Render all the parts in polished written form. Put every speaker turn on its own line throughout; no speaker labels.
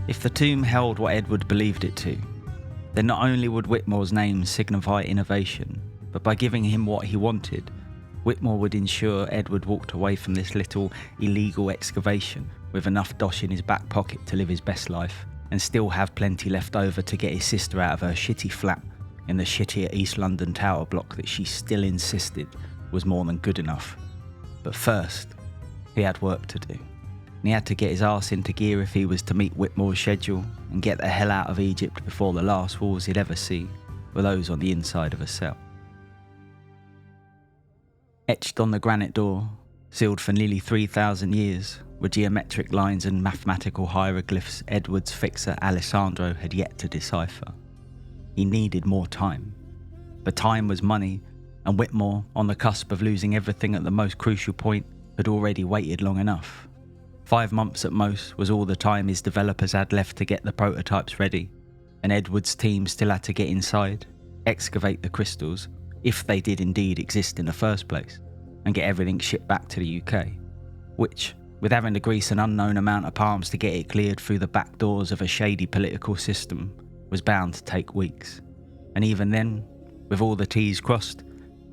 If the tomb held what Edward believed it to, then not only would Whitmore's name signify innovation, but by giving him what he wanted, Whitmore would ensure Edward walked away from this little illegal excavation with enough dosh in his back pocket to live his best life and still have plenty left over to get his sister out of her shitty flat in the shittier East London tower block that she still insisted was more than good enough. But first, he had work to do. And he had to get his arse into gear if he was to meet Whitmore's schedule and get the hell out of Egypt before the last walls he'd ever see were those on the inside of a cell. Etched on the granite door, sealed for nearly 3,000 years, were geometric lines and mathematical hieroglyphs Edward's fixer Alessandro had yet to decipher. He needed more time. But time was money, and Whitmore, on the cusp of losing everything at the most crucial point, had already waited long enough. 5 months at most was all the time his developers had left to get the prototypes ready, and Edward's team still had to get inside, excavate the crystals, if they did indeed exist in the first place, and get everything shipped back to the UK, which, with having to grease an unknown amount of palms to get it cleared through the back doors of a shady political system, was bound to take weeks. And even then, with all the T's crossed,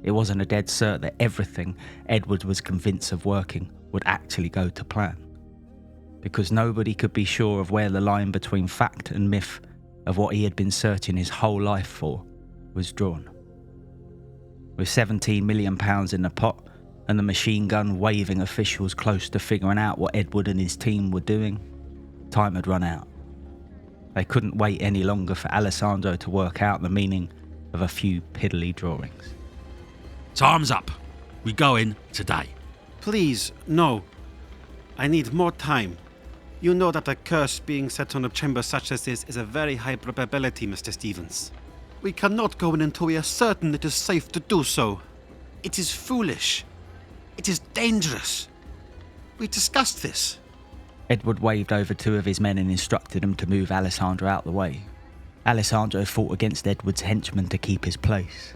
it wasn't a dead cert that everything Edward was convinced of working would actually go to plan. Because nobody could be sure of where the line between fact and myth of what he had been searching his whole life for was drawn. With £17 million in the pot and the machine gun waving officials close to figuring out what Edward and his team were doing, time had run out. They couldn't wait any longer for Alessandro to work out the meaning of a few piddly drawings.
Time's up. We go in today.
Please, no. I need more time. You know that a curse being set on a chamber such as this is a very high probability, Mr. Stevens. We cannot go in until we are certain it is safe to do so. It is foolish. It is dangerous. We discussed this.
Edward waved over 2 of his men and instructed them to move Alessandro out the way. Alessandro fought against Edward's henchmen to keep his place,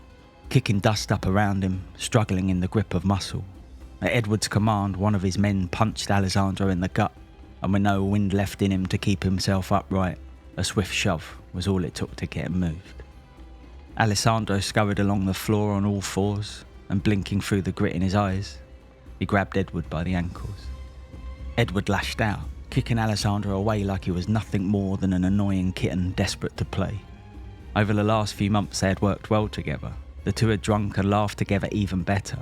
kicking dust up around him, struggling in the grip of muscle. At Edward's command, one of his men punched Alessandro in the gut, and with no wind left in him to keep himself upright, a swift shove was all it took to get him moved. Alessandro scurried along the floor on all fours, and blinking through the grit in his eyes, he grabbed Edward by the ankles. Edward lashed out, kicking Alessandro away like he was nothing more than an annoying kitten desperate to play. Over the last few months they had worked well together. The two had drunk and laughed together even better.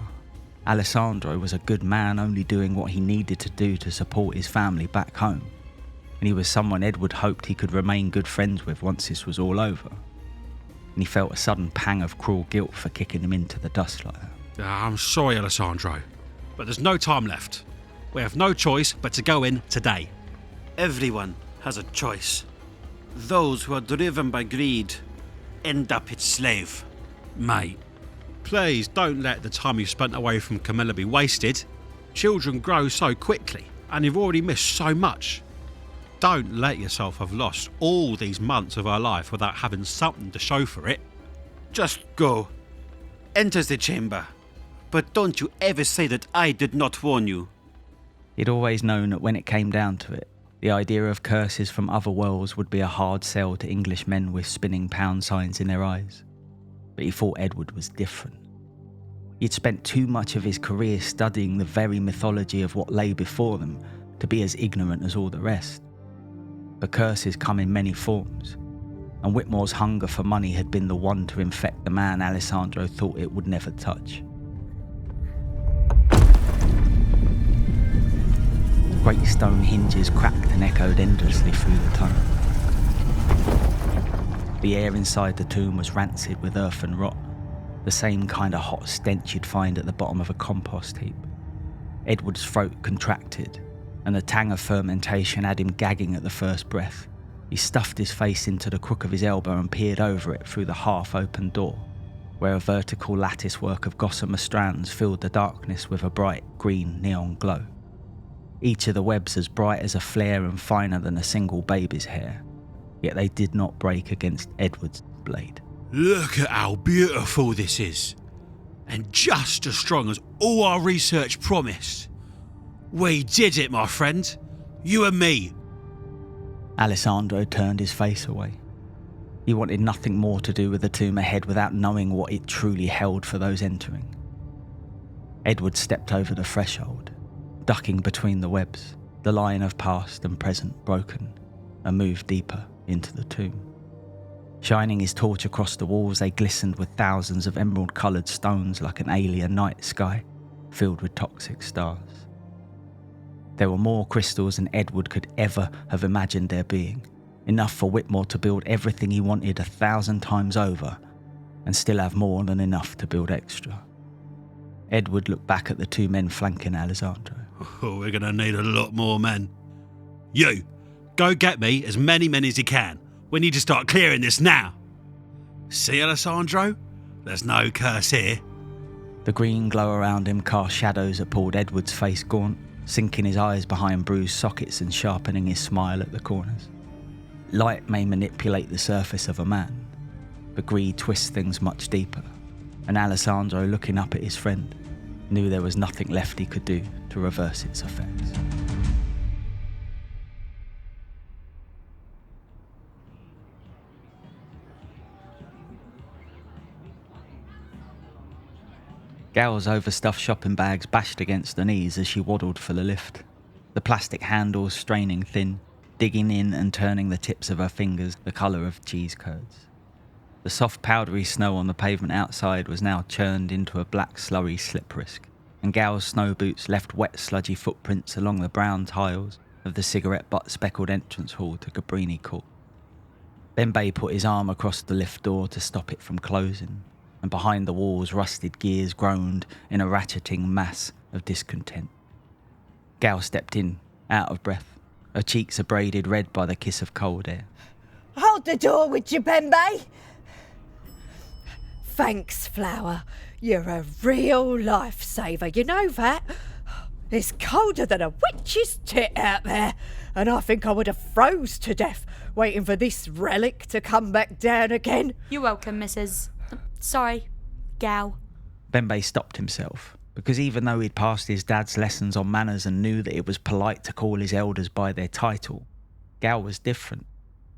Alessandro was a good man, only doing what he needed to do to support his family back home, and he was someone Edward hoped he could remain good friends with once this was all over. And he felt a sudden pang of cruel guilt for kicking him into the dust like that.
I'm sorry, Alessandro, but there's no time left. We have no choice but to go in today.
Everyone has a choice. Those who are driven by greed end up its slave.
Mate, please don't let the time you've spent away from Camilla be wasted. Children grow so quickly, and you've already missed so much. Don't let yourself have lost all these months of our life without having something to show for it.
Just go. Enter the chamber. But don't you ever say that I did not warn you.
He'd always known that when it came down to it, the idea of curses from other worlds would be a hard sell to English men with spinning pound signs in their eyes. But he thought Edward was different. He'd spent too much of his career studying the very mythology of what lay before them to be as ignorant as all the rest. But curses come in many forms, and Whitmore's hunger for money had been the one to infect the man Alessandro thought it would never touch. Great stone hinges cracked and echoed endlessly through the tunnel. The air inside the tomb was rancid with earth and rot, the same kind of hot stench you'd find at the bottom of a compost heap. Edward's throat contracted, and the tang of fermentation had him gagging at the first breath. He stuffed his face into the crook of his elbow and peered over it through the half-open door, where a vertical lattice-work of gossamer strands filled the darkness with a bright green neon glow. Each of the webs as bright as a flare and finer than a single baby's hair, yet they did not break against Edward's blade.
Look at how beautiful this is, and just as strong as all our research promised. We did it, my friend. You and me.
Alessandro turned his face away. He wanted nothing more to do with the tomb ahead without knowing what it truly held for those entering. Edward stepped over the threshold, ducking between the webs, the line of past and present broken, and moved deeper into the tomb. Shining his torch across the walls, they glistened with thousands of emerald-coloured stones like an alien night sky filled with toxic stars. There were more crystals than Edward could ever have imagined there being, enough for Whitmore to build everything he wanted 1,000 times over, and still have more than enough to build extra. Edward looked back at the two men flanking Alessandro.
Oh, we're going to need a lot more men. You, go get me as many men as you can. We need to start clearing this now. See, Alessandro? There's no curse here.
The green glow around him cast shadows that pulled Edward's face gaunt, sinking his eyes behind bruised sockets and sharpening his smile at the corners. Light may manipulate the surface of a man, but greed twists things much deeper, and Alessandro, looking up at his friend, knew there was nothing left he could do to reverse its effects. Gal's overstuffed shopping bags bashed against her knees as she waddled for the lift, the plastic handles straining thin, digging in and turning the tips of her fingers the colour of cheese curds. The soft powdery snow on the pavement outside was now churned into a black slurry slip risk, and Gal's snow boots left wet sludgy footprints along the brown tiles of the cigarette butt speckled entrance hall to Cabrini Court. Bembe put his arm across the lift door to stop it from closing, and behind the walls rusted gears groaned in a ratcheting mass of discontent. Gal stepped in, out of breath, her cheeks abraded red by the kiss of cold air.
Hold the door, would you, Bembe? Thanks, Flower. You're a real lifesaver, you know that? It's colder than a witch's tit out there, and I think I would have froze to death waiting for this relic to come back down again.
You're welcome, Mrs. Sorry, Gal.
Bembe stopped himself, because even though he'd passed his dad's lessons on manners and knew that it was polite to call his elders by their title, Gal was different.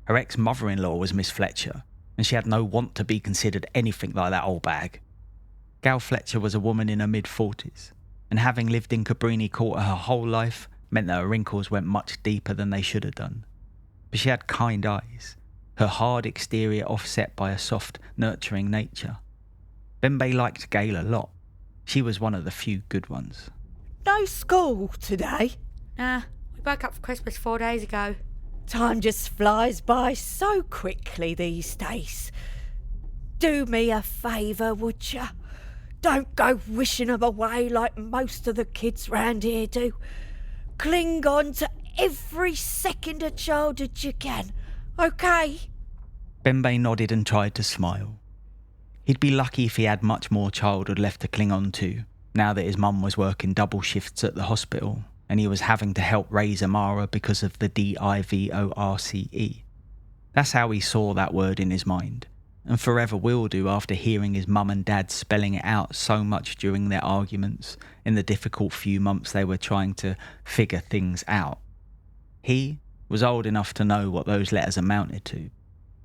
Her ex-mother-in-law was Miss Fletcher, and she had no want to be considered anything like that old bag. Gal Fletcher was a woman in her mid-40s, and having lived in Cabrini Court her whole life meant that her wrinkles went much deeper than they should have done. But she had kind eyes, her hard exterior offset by a soft, nurturing nature. Bembe liked Gail a lot. She was one of the few good ones.
No school today?
Nah, we broke up for Christmas 4 days ago.
Time just flies by so quickly these days. Do me a favour, would you? Don't go wishing them away like most of the kids round here do. Cling on to every second of childhood you can, okay?
Bembe nodded and tried to smile. He'd be lucky if he had much more childhood left to cling on to, now that his mum was working double shifts at the hospital and he was having to help raise Amara because of the DIVORCE. That's how he saw that word in his mind, and forever will do after hearing his mum and dad spelling it out so much during their arguments in the difficult few months they were trying to figure things out. He was old enough to know what those letters amounted to,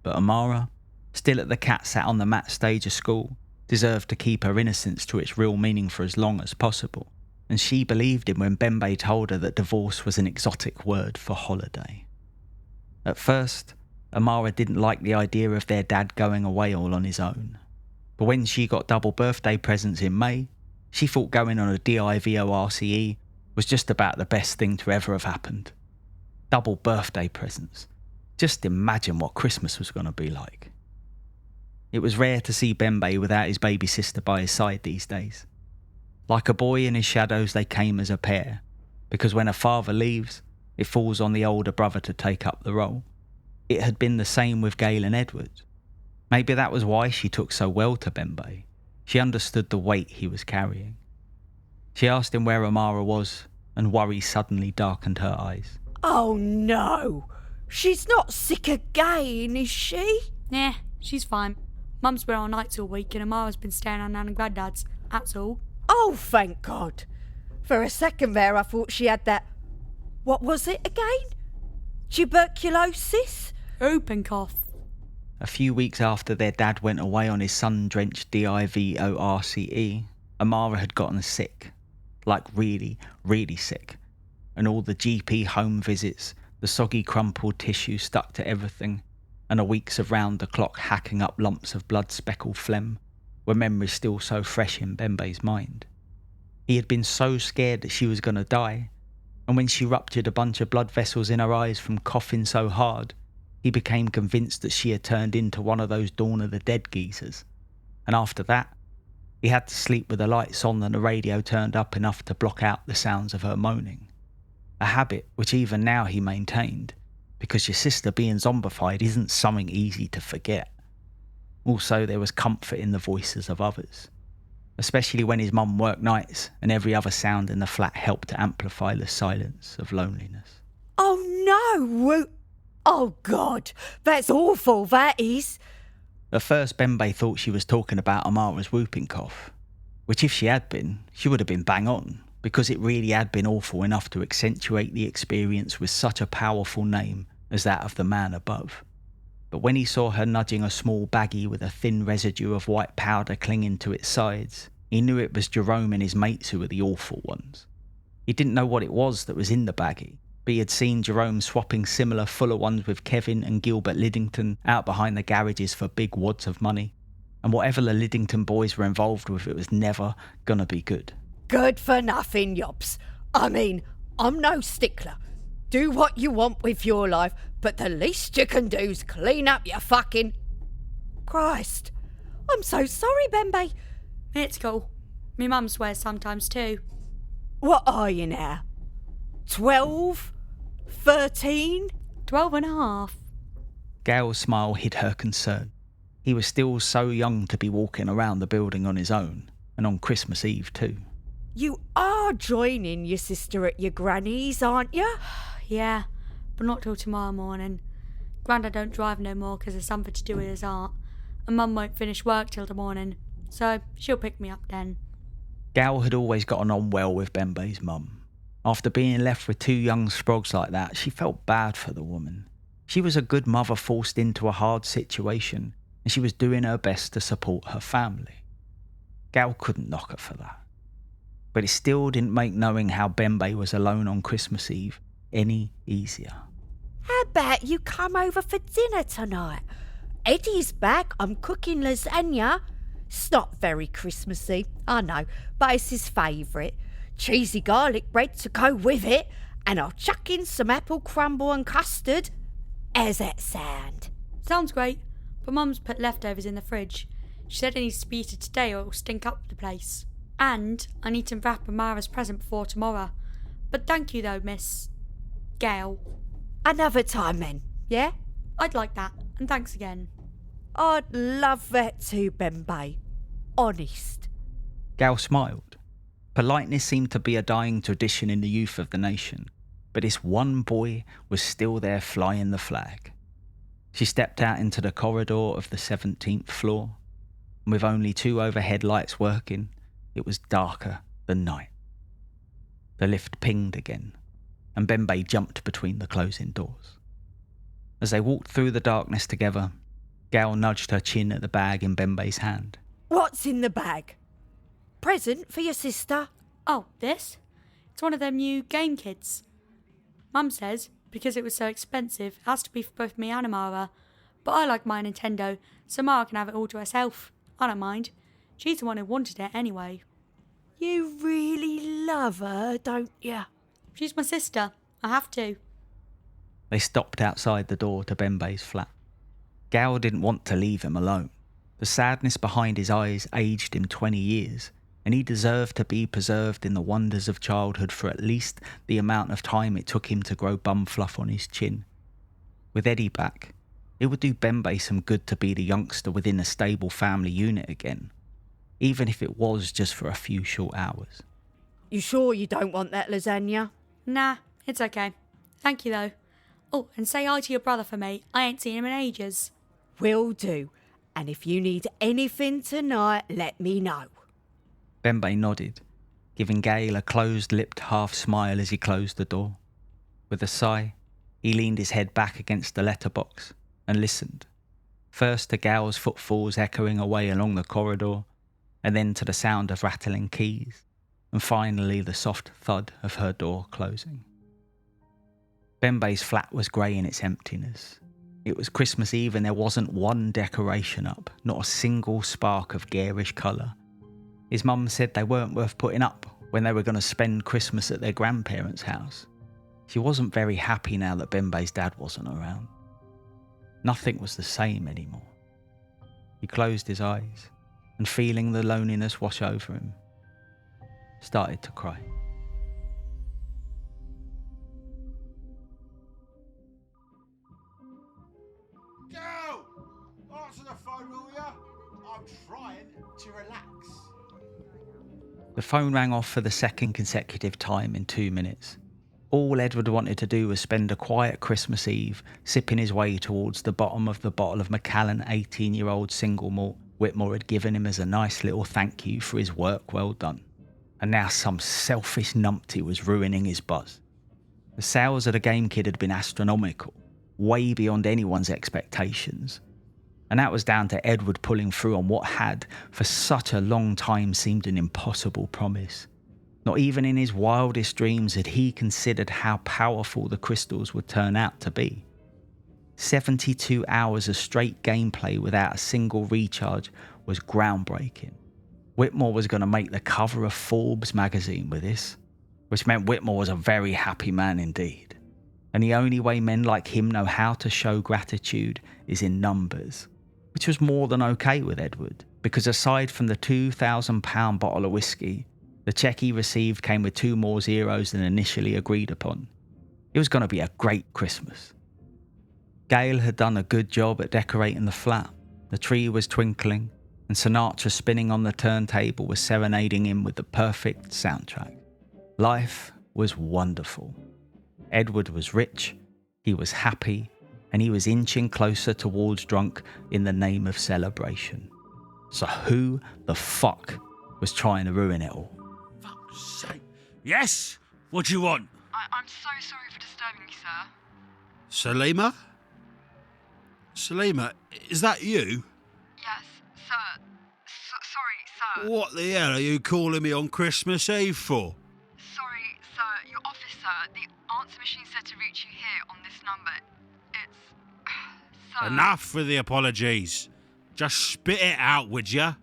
but Amara, still at the cat sat on the mat stage of school, deserved to keep her innocence to its real meaning for as long as possible, and she believed him when Bembe told her that divorce was an exotic word for holiday. At first, Amara didn't like the idea of their dad going away all on his own, but when she got double birthday presents in May, she thought going on a DIVORCE was just about the best thing to ever have happened. Double birthday presents. Just imagine what Christmas was going to be like. It was rare to see Bembe without his baby sister by his side these days. Like a boy in his shadows, they came as a pair, because when a father leaves, it falls on the older brother to take up the role. It had been the same with Gail and Edward. Maybe that was why she took so well to Bembe. She understood the weight he was carrying. She asked him where Amara was, and worry suddenly darkened her eyes.
Oh no! She's not sick again, is she?
Nah, she's fine. Mum's been on nights all week and Amara's been staying on Nan and Granddad's, that's all.
Oh, thank God. For a second there I thought she had that... What was it again? Tuberculosis?
Whooping cough.
A few weeks after their dad went away on his sun-drenched DIVORCE, Amara had gotten sick. Like really, really sick. And all the GP home visits, the soggy crumpled tissue stuck to everything, and the weeks of round-the-clock hacking up lumps of blood-speckled phlegm were memories still so fresh in Bembe's mind. He had been so scared that she was going to die, and when she ruptured a bunch of blood vessels in her eyes from coughing so hard, he became convinced that she had turned into one of those Dawn of the Dead geezers. And after that, he had to sleep with the lights on and the radio turned up enough to block out the sounds of her moaning. A habit which even now he maintained, because your sister being zombified isn't something easy to forget. Also, there was comfort in the voices of others, especially when his mum worked nights and every other sound in the flat helped to amplify the silence of loneliness.
Oh no! Oh God, that's awful, that is.
At first, Bembe thought she was talking about Amara's whooping cough, which if she had been, she would have been bang on, because it really had been awful enough to accentuate the experience with such a powerful name as that of the man above. But when he saw her nudging a small baggie with a thin residue of white powder clinging to its sides, he knew it was Jerome and his mates who were the awful ones. He didn't know what it was that was in the baggie, but he had seen Jerome swapping similar fuller ones with Kevin and Gilbert Liddington out behind the garages for big wads of money. And whatever the Liddington boys were involved with, it was never gonna be good.
Good for nothing, Yobs. I mean, I'm no stickler. Do what you want with your life, but the least you can do's clean up your fucking... Christ. I'm so sorry, Bembe.
It's cool. Me mum swears sometimes too.
What are you now? 12? 13?
12 and a half.
Gail's smile hid her concern. He was still so young to be walking around the building on his own, and on Christmas Eve too.
You are joining your sister at your granny's, aren't you?
Yeah, but not till tomorrow morning. Grandad don't drive no more 'cause there's something to do with his art, and Mum won't finish work till the morning, so she'll pick me up then.
Gal had always gotten on well with Bembe's mum. After being left with two young sprogs like that, she felt bad for the woman. She was a good mother forced into a hard situation, and she was doing her best to support her family. Gal couldn't knock her for that. But it still didn't make knowing how Bembe was alone on Christmas Eve any easier.
How about you come over for dinner tonight? Eddie's back. I'm cooking lasagna. It's not very Christmassy, I know, but it's his favourite. Cheesy garlic bread to go with it, and I'll chuck in some apple crumble and custard. How's that sound?
Sounds great, but Mum's put leftovers in the fridge. She said it needs to be eaten today or it'll stink up the place. And I need to wrap Amara's present before tomorrow. But thank you though, Miss... Gail.
Another time then, yeah?
I'd like that, and thanks again.
I'd love that too, Bembe. Honest.
Gal smiled. Politeness seemed to be a dying tradition in the youth of the nation, but this one boy was still there flying the flag. She stepped out into the corridor of the 17th floor, and with only 2 overhead lights working, it was darker than night. The lift pinged again, and Bembe jumped between the closing doors. As they walked through the darkness together, Gal nudged her chin at the bag in Bembe's hand.
What's in the bag? Present for your sister?
Oh, this? It's one of them new game kits. Mum says, because it was so expensive, it has to be for both me and Amara. But I like my Nintendo, so Amara can have it all to herself. I don't mind. She's the one who wanted it anyway.
You really love her, don't you?
She's my sister. I have to.
They stopped outside the door to Bembe's flat. Gal didn't want to leave him alone. The sadness behind his eyes aged him 20 years, and he deserved to be preserved in the wonders of childhood for at least the amount of time it took him to grow bum fluff on his chin. With Eddie back, it would do Bembe some good to be the youngster within a stable family unit again, even if it was just for a few short hours.
You sure you don't want that lasagna?
Nah, it's okay. Thank you though. Oh, and say hi to your brother for me. I ain't seen him in ages.
Will do. And if you need anything tonight, let me know.
Bembe nodded, giving Gail a closed-lipped half smile as he closed the door. With a sigh, He leaned his head back against the letterbox and listened. First to Gal's footfalls echoing away along the corridor, and then to the sound of rattling keys, and finally the soft thud of her door closing. Bembe's flat was grey in its emptiness. It was Christmas Eve and there wasn't one decoration up, not a single spark of garish colour. His mum said they weren't worth putting up when they were going to spend Christmas at their grandparents' house. She wasn't very happy now that Bembe's dad wasn't around. Nothing was the same anymore. He closed his eyes and, feeling the loneliness wash over him, started to cry.
Go! Answer the phone, will ya? I'm trying to relax.
The phone rang off for the second consecutive time in 2 minutes. All Edward wanted to do was spend a quiet Christmas Eve sipping his way towards the bottom of the bottle of Macallan 18-year-old single malt Whitmore had given him as a nice little thank you for his work well done. And now some selfish numpty was ruining his buzz. The sales of the Game Kid had been astronomical, way beyond anyone's expectations. And that was down to Edward pulling through on what had, for such a long time, seemed an impossible promise. Not even in his wildest dreams had he considered how powerful the crystals would turn out to be. 72 hours of straight gameplay without a single recharge was groundbreaking. Whitmore was going to make the cover of Forbes magazine with this, which meant Whitmore was a very happy man indeed. And the only way men like him know how to show gratitude is in numbers, which was more than okay with Edward, because aside from the £2,000 bottle of whiskey, the cheque he received came with 2 more zeros than initially agreed upon. It was going to be a great Christmas. Gail had done a good job at decorating the flat. The tree was twinkling, and Sinatra spinning on the turntable was serenading him with the perfect soundtrack. Life was wonderful. Edward was rich, he was happy, and he was inching closer towards drunk in the name of celebration. So who the fuck was trying to ruin it all?
Fuck's sake. Yes? What do you want?
I'm so sorry for disturbing you, sir.
Salima? Salima, is that you?
Yes, sir. Sorry, sir.
What the hell are you calling me on Christmas Eve for?
Sorry, sir. Your office, sir. The answer machine said to reach you here on this number. It's... Sir.
Enough with the apologies. Just spit it out, would ya?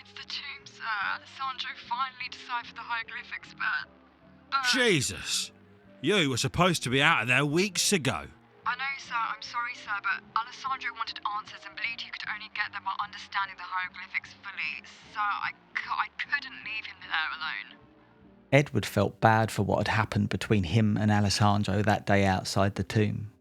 It's the tomb, sir. Alessandro finally deciphered the hieroglyphics, but...
Jesus. You were supposed to be out of there weeks ago.
I know, sir. I'm sorry, sir, but Alessandro wanted answers and believed he could only get them by understanding the hieroglyphics fully. Sir, I couldn't leave him there alone.
Edward felt bad for what had happened between him and Alessandro that day outside the tomb,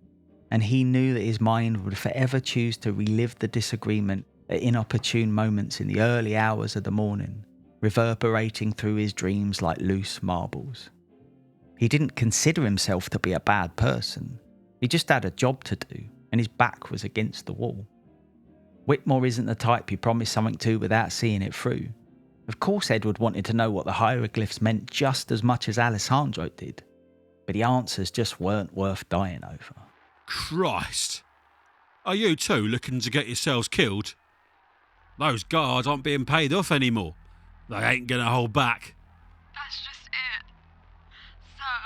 and he knew that his mind would forever choose to relive the disagreement at inopportune moments in the early hours of the morning, reverberating through his dreams like loose marbles. He didn't consider himself to be a bad person. He just had a job to do, and his back was against the wall. Whitmore isn't the type you promise something to without seeing it through. Of course Edward wanted to know what the hieroglyphs meant just as much as Alessandro did, but the answers just weren't worth dying over.
Christ. Are you two looking to get yourselves killed? Those guards aren't being paid off anymore. They ain't gonna hold back.
That's just it. Sir,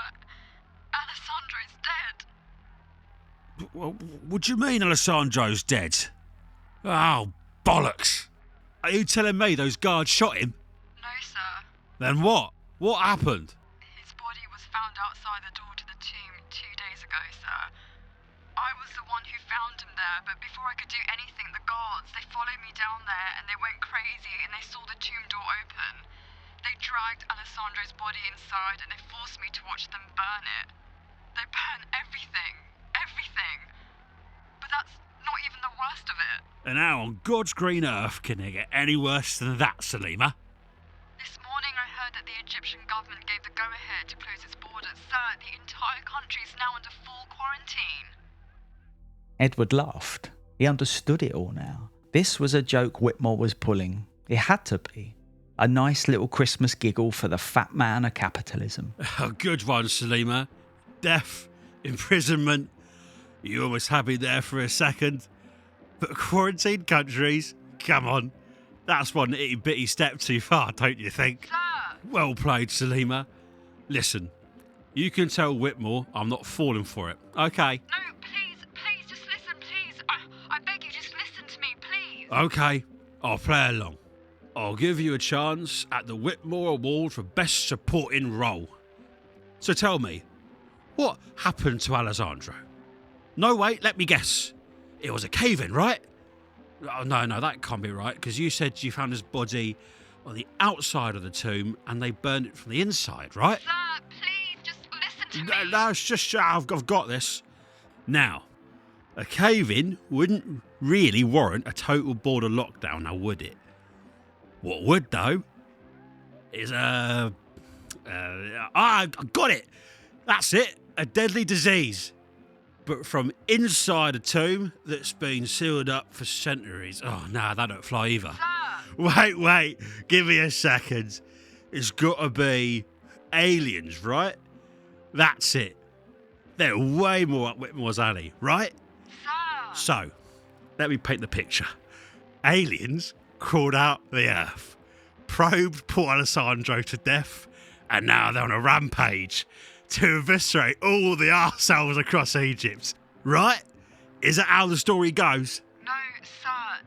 Alessandro's dead.
What do you mean Alessandro's dead? Oh, bollocks. Are you telling me those guards shot him?
No, sir.
Then what? What happened?
His body was found outside the door to the tomb 2 days ago, sir. I was the one who found him there, but before I could do anything, the guards, they followed me down there and they went crazy and they saw the tomb door open. They dragged Alessandro's body inside and they forced me to watch them burn it. They burned everything. Everything. But that's not even the worst of it.
And how on God's green earth can it get any worse than that, Salima?
This morning I heard that the Egyptian government gave the go-ahead to close its borders. Sir, the entire country is now under full quarantine.
Edward laughed. He understood it all now. This was a joke Whitmore was pulling. It had to be. A nice little Christmas giggle for the fat man of capitalism.
A good one, Salima. Death, imprisonment, You almost had me there for a second. But quarantine countries? Come on. That's one itty-bitty step too far, don't you think?
Sir!
Well played, Salima. Listen, you can tell Whitmore I'm not falling for it, okay?
No, please, just listen, please. I beg you, just listen to me, please.
Okay, I'll play along. I'll give you a chance at the Whitmore Award for Best Supporting Role. So tell me, what happened to Alessandro? No, wait, let me guess. It was a cave-in, right? Oh, no, that can't be right, because you said you found his body on the outside of the tomb and they burned it from the inside, right?
Sir, please, just listen to me.
No, it's just, I've got this. Now, a cave-in wouldn't really warrant a total border lockdown, now would it? What would, though, is I got it. That's it, a deadly disease. But from inside a tomb that's been sealed up for centuries. Oh, no, that don't fly either.
Sir!
Wait, give me a second. It's got to be aliens, right? That's it. They're way more up Whitmore's alley, right?
Sir!
So, let me paint the picture. Aliens crawled out the earth, probed poor Alessandro to death, and now they're on a rampage to eviscerate all the arseholes across Egypt. Right? Is that how the story goes?
No, sir.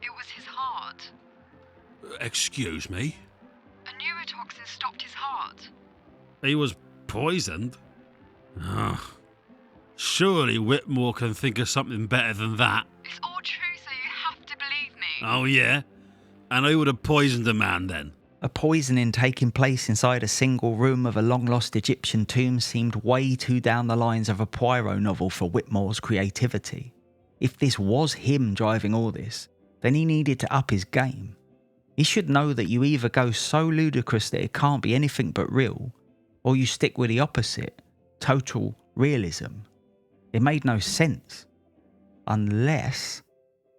It was his heart.
Excuse me?
A neurotoxin stopped his heart.
He was poisoned? Surely Whitmore can think of something better than that.
It's all true, so you have to believe me.
Oh, yeah? And who would have poisoned the man then?
A poisoning taking place inside a single room of a long-lost Egyptian tomb seemed way too down the lines of a Poirot novel for Whitmore's creativity. If this was him driving all this, then he needed to up his game. He should know that you either go so ludicrous that it can't be anything but real, or you stick with the opposite, total realism. It made no sense. Unless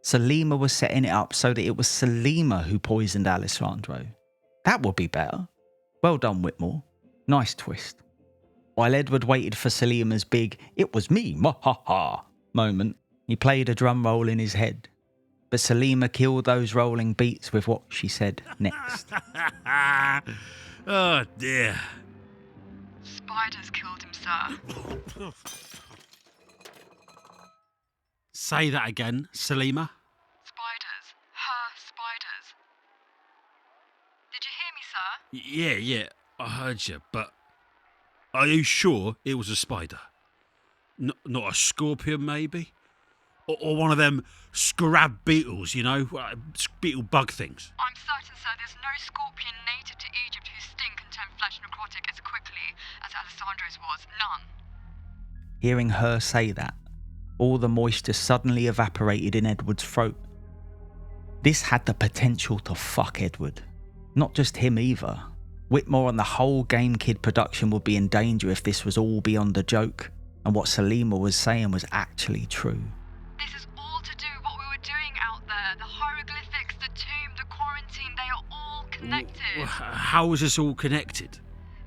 Salima was setting it up so that it was Salima who poisoned Alessandro. That would be better. Well done, Whitmore. Nice twist. While Edward waited for Salima's big "it was me, ma-ha-ha" moment, he played a drum roll in his head. But Salima killed those rolling beats with what she said next.
Oh, dear.
Spiders killed him, sir.
Say that again, Salima.
Spiders. Her spiders. Did you hear me, sir?
Yeah, I heard you, but are you sure it was a spider? Not a scorpion, maybe? Or one of them scrab beetles, you know, beetle bug things?
I'm certain, sir, there's no scorpion native to Egypt whose sting can turn flesh necrotic as quickly as Alessandro's was. None.
Hearing her say that, all the moisture suddenly evaporated in Edward's throat. This had the potential to fuck Edward. Not just him either. Whitmore and the whole Game Kid production would be in danger if this was all beyond a joke, and what Salima was saying was actually true.
This is all to do with what we were doing out there. The hieroglyphics, the tomb, the quarantine, they are all connected.
How is this all connected?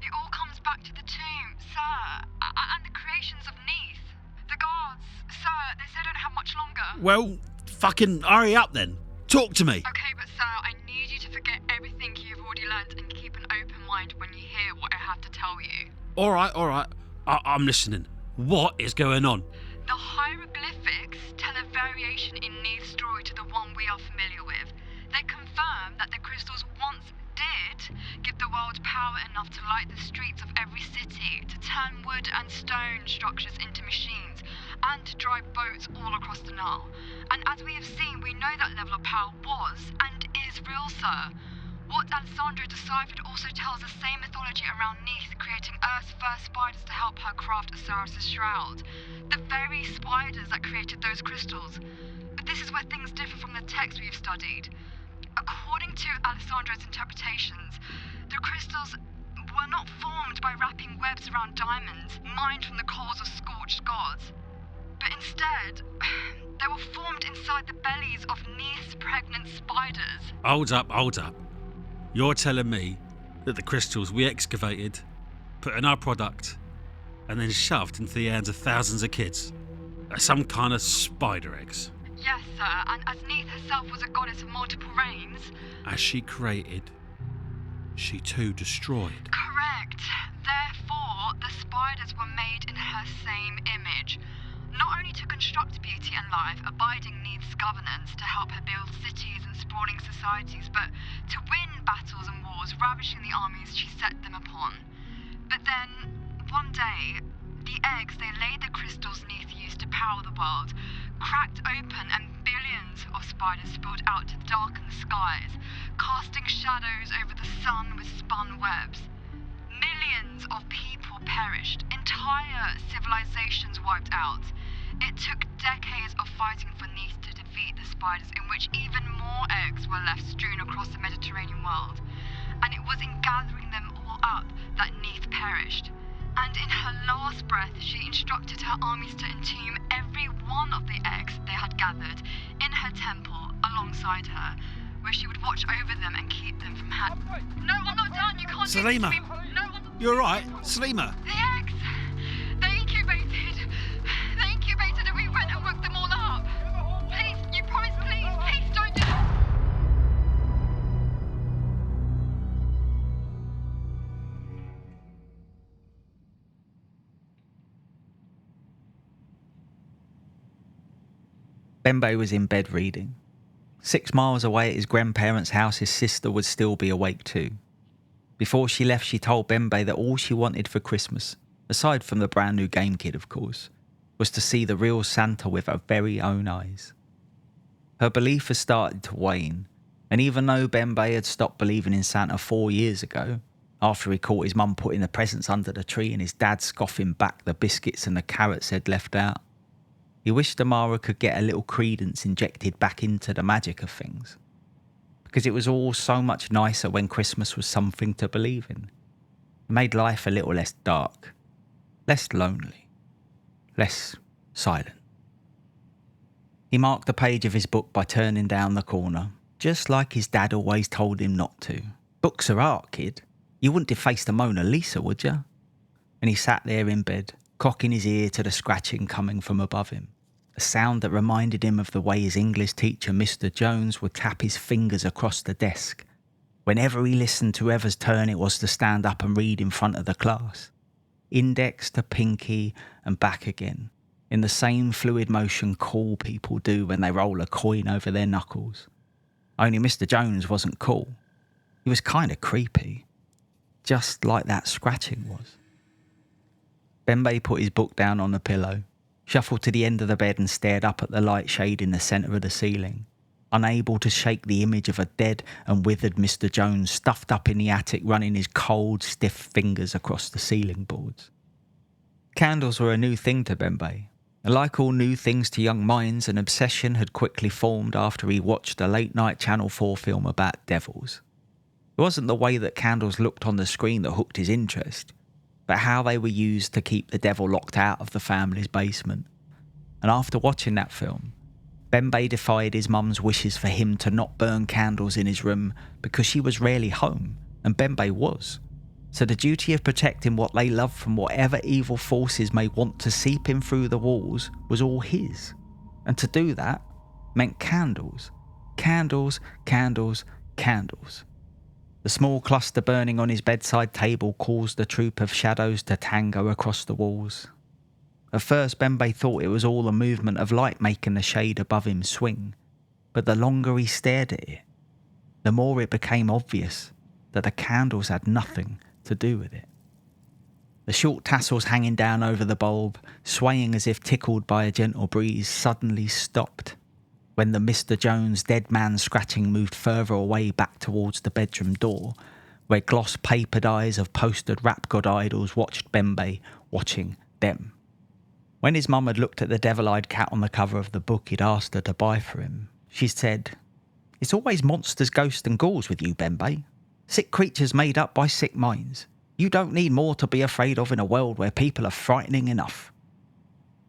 It all comes back to the tomb, sir, and the creations of Neith. The guards, sir, they say don't have much longer.
Well, fucking hurry up then. Talk to me.
Okay, but sir, I need you to forget everything you've already learnt and keep an open mind when you hear what I have to tell you.
All right. I'm listening. What is going on?
The hieroglyphics tell a variation in Neith's story to the one we are familiar with. They confirm that the crystals once did give the world power enough to light the streets of every city, to turn wood and stone structures into machines, and to drive boats all across the Nile. And as we have seen, we know that level of power was and is real, sir. What Alessandro deciphered also tells the same mythology around Neith creating Earth's first spiders to help her craft Osiris' shroud. The very spiders that created those crystals. But this is where things differ from the text we've studied. According to Alessandro's interpretations, the crystals were not formed by wrapping webs around diamonds, mined from the coals of scorched gods. But instead, they were formed inside the bellies of Neith's pregnant spiders.
Hold up. You're telling me that the crystals we excavated, put in our product, and then shoved into the hands of thousands of kids, Some kind of spider eggs.
Yes, sir, and as Neith herself was a goddess of multiple reigns.
As she created, she too destroyed.
Correct. Therefore, the spiders were made in her same image. Not only to construct beauty and life, abiding Neith's governance to help her build cities and sprawling societies, but to win battles and wars, ravishing the armies she set them upon. But then, one day, the eggs they laid the crystals Neith used to power the world cracked open and billions of spiders spilled out to darken the skies, casting shadows over the sun with spun webs. Millions of people perished, entire civilizations wiped out. It took decades of fighting for Neith to defeat the spiders, in which even more eggs were left strewn across the Mediterranean world. And it was in gathering them all up that Neith perished. And in her last breath, she instructed her armies to entomb every one of the eggs they had gathered in her temple alongside her, where she would watch over them and keep them from harm. No, I'm not done. You can't
Salima,
do this to me. No,
you alright? Salima?
the eggs! They incubated. They incubated and we went and woke them all up. Please, you promise, please don't do that.
Bembe was in bed reading. 6 miles away at his grandparents' house, his sister would still be awake too. Before she left, she told Bembe that all she wanted for Christmas, aside from the brand new game kit of course, was to see the real Santa with her very own eyes. Her belief had started to wane, and even though Bembe had stopped believing in Santa 4 years ago, after he caught his mum putting the presents under the tree and his dad scoffing back the biscuits and the carrots they'd left out, he wished Amara could get a little credence injected back into the magic of things. Because it was all so much nicer when Christmas was something to believe in. It made life a little less dark, less lonely, less silent. He marked the page of his book by turning down the corner, just like his dad always told him not to. Books are art, kid. You wouldn't deface the Mona Lisa, would you? And he sat there in bed, cocking his ear to the scratching coming from above him. A sound that reminded him of the way his English teacher, Mr. Jones, would tap his fingers across the desk whenever he listened to whoever's turn it was to stand up and read in front of the class. Index to pinky and back again, in the same fluid motion cool people do when they roll a coin over their knuckles. Only Mr. Jones wasn't cool. He was kind of creepy, just like that scratching was. Bembe put his book down on the pillow, shuffled to the end of the bed and stared up at the light shade in the centre of the ceiling, unable to shake the image of a dead and withered Mr. Jones stuffed up in the attic running his cold, stiff fingers across the ceiling boards. Candles were a new thing to Bembe, and like all new things to young minds, an obsession had quickly formed after he watched a late-night Channel 4 film about devils. It wasn't the way that candles looked on the screen that hooked his interest, but how they were used to keep the devil locked out of the family's basement. And after watching that film, Bembe defied his mum's wishes for him to not burn candles in his room because she was rarely home, and Bembe was. So the duty of protecting what they loved from whatever evil forces may want to seep in through the walls was all his. And to do that meant candles. Candles, candles, candles. The small cluster burning on his bedside table caused the troop of shadows to tango across the walls. At first, Bembe thought it was all the movement of light making the shade above him swing, but the longer he stared at it, the more it became obvious that the candles had nothing to do with it. The short tassels hanging down over the bulb, swaying as if tickled by a gentle breeze, suddenly stopped when the Mr. Jones dead man scratching moved further away back towards the bedroom door, where gloss-papered eyes of posted rap god idols watched Bembe watching them. When his mum had looked at the devil-eyed cat on the cover of the book he'd asked her to buy for him, she said, "It's always monsters, ghosts and ghouls with you, Bembe. Sick creatures made up by sick minds. You don't need more to be afraid of in a world where people are frightening enough."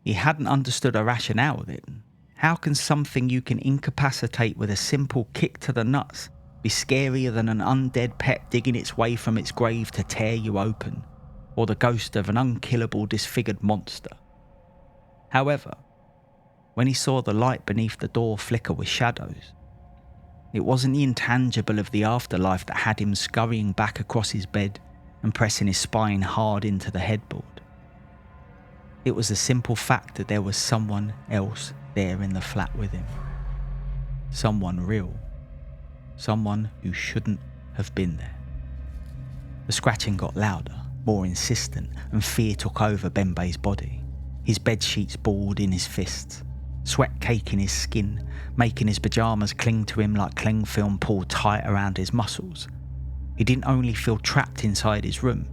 He hadn't understood her rationale of it. How can something you can incapacitate with a simple kick to the nuts be scarier than an undead pet digging its way from its grave to tear you open, or the ghost of an unkillable disfigured monster? However, when he saw the light beneath the door flicker with shadows. It wasn't the intangible of the afterlife that had him scurrying back across his bed and pressing his spine hard into the headboard. It was the simple fact that there was someone else there in the flat with him. Someone real. Someone who shouldn't have been there. The scratching got louder, more insistent, and fear took over Bembe's body. His bed sheets balled in his fists, sweat caking his skin, making his pyjamas cling to him like cling film pulled tight around his muscles. He didn't only feel trapped inside his room,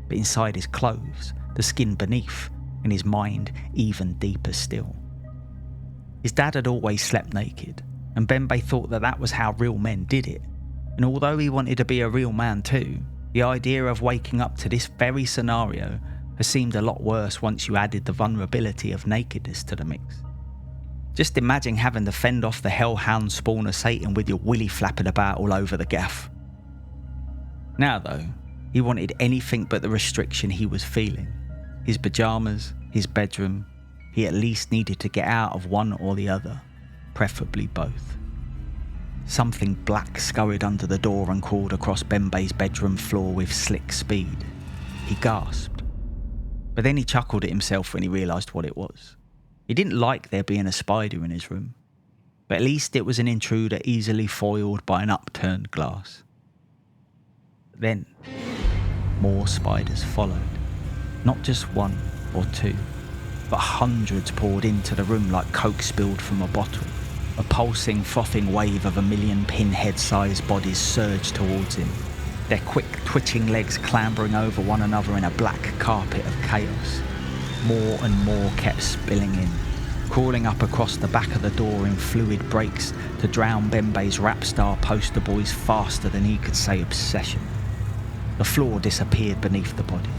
but inside his clothes, the skin beneath, and his mind even deeper still. His dad had always slept naked, and Bembe thought that that was how real men did it. And although he wanted to be a real man too, the idea of waking up to this very scenario has seemed a lot worse once you added the vulnerability of nakedness to the mix. Just imagine having to fend off the hellhound spawn of Satan with your willy flapping about all over the gaff. Now though, he wanted anything but the restriction he was feeling. His pyjamas, his bedroom. He at least needed to get out of one or the other, preferably both. Something black scurried under the door and crawled across Bembe's bedroom floor with slick speed. He gasped, but then he chuckled at himself when he realised what it was. He didn't like there being a spider in his room, but at least it was an intruder easily foiled by an upturned glass. Then, more spiders followed. Not just one or two, but hundreds poured into the room like coke spilled from a bottle. A pulsing, frothing wave of 1,000,000 pinhead-sized bodies surged towards him, their quick, twitching legs clambering over one another in a black carpet of chaos. More and more kept spilling in, crawling up across the back of the door in fluid breaks to drown Bembe's rap star poster boys faster than he could say obsession. The floor disappeared beneath the body.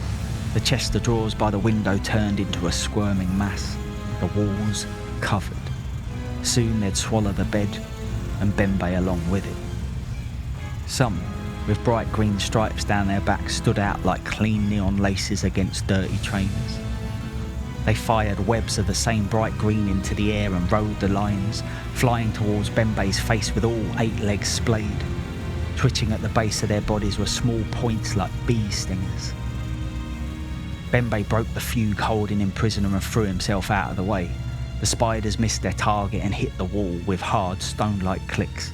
The chest of drawers by the window turned into a squirming mass, the walls covered. Soon they'd swallow the bed, and Bembe along with it. Some, with bright green stripes down their backs, stood out like clean neon laces against dirty trainers. They fired webs of the same bright green into the air and rode the lines, flying towards Bembe's face with all 8 legs splayed. Twitching at the base of their bodies were small points like bee stingers. Bembe broke the fugue holding him prisoner and threw himself out of the way. The spiders missed their target and hit the wall with hard stone-like clicks.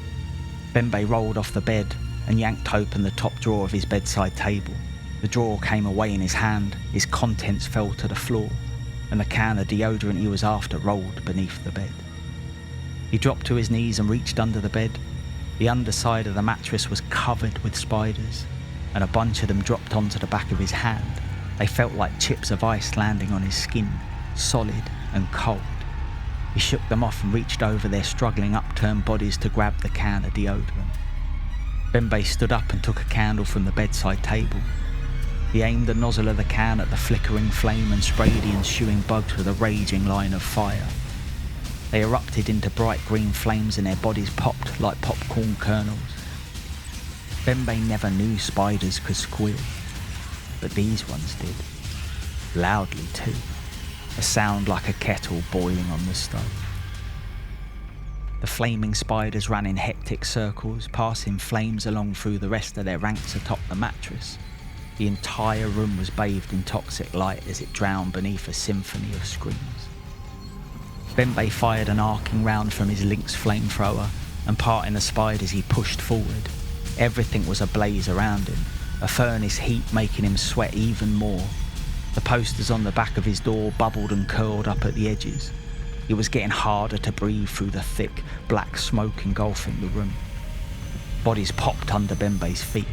Bembe rolled off the bed and yanked open the top drawer of his bedside table. The drawer came away in his hand, his contents fell to the floor, and the can of deodorant he was after rolled beneath the bed. He dropped to his knees and reached under the bed. The underside of the mattress was covered with spiders, and a bunch of them dropped onto the back of his hand. They felt like chips of ice landing on his skin, solid and cold. He shook them off and reached over their struggling upturned bodies to grab the can of deodorant. Bembe stood up and took a candle from the bedside table. He aimed the nozzle of the can at the flickering flame and sprayed the ensuing bugs with a raging line of fire. They erupted into bright green flames and their bodies popped like popcorn kernels. Bembe never knew spiders could squeal, but these ones did. Loudly too. A sound like a kettle boiling on the stove. The flaming spiders ran in hectic circles, passing flames along through the rest of their ranks atop the mattress. The entire room was bathed in toxic light as it drowned beneath a symphony of screams. Bembe fired an arcing round from his Lynx flamethrower, and parting the spiders he pushed forward. Everything was ablaze around him, a furnace heat making him sweat even more. The posters on the back of his door bubbled and curled up at the edges. It was getting harder to breathe through the thick, black smoke engulfing the room. Bodies popped under Bembe's feet.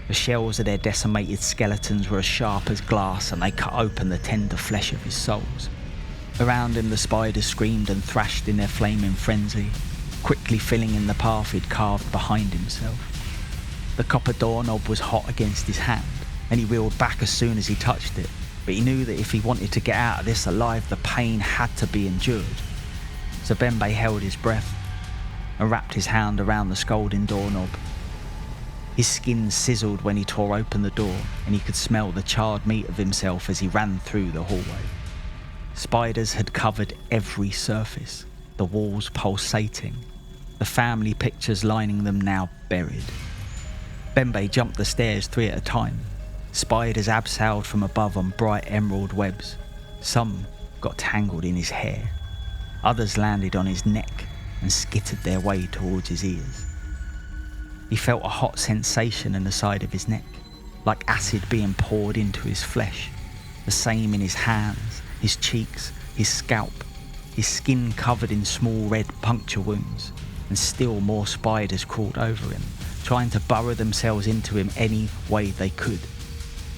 The shells of their decimated skeletons were as sharp as glass, and they cut open the tender flesh of his souls. Around him the spiders screamed and thrashed in their flaming frenzy, quickly filling in the path he'd carved behind himself. The copper doorknob was hot against his hand, and he reeled back as soon as he touched it, but he knew that if he wanted to get out of this alive, the pain had to be endured. So Bembe held his breath and wrapped his hand around the scalding doorknob. His skin sizzled when he tore open the door, and he could smell the charred meat of himself as he ran through the hallway. Spiders had covered every surface, the walls pulsating, the family pictures lining them now buried. Bembe jumped the stairs 3 at a time. Spiders abseiled from above on bright emerald webs. Some got tangled in his hair. Others landed on his neck and skittered their way towards his ears. He felt a hot sensation in the side of his neck, like acid being poured into his flesh. The same in his hands, his cheeks, his scalp, his skin covered in small red puncture wounds, and still more spiders crawled over him, trying to burrow themselves into him any way they could.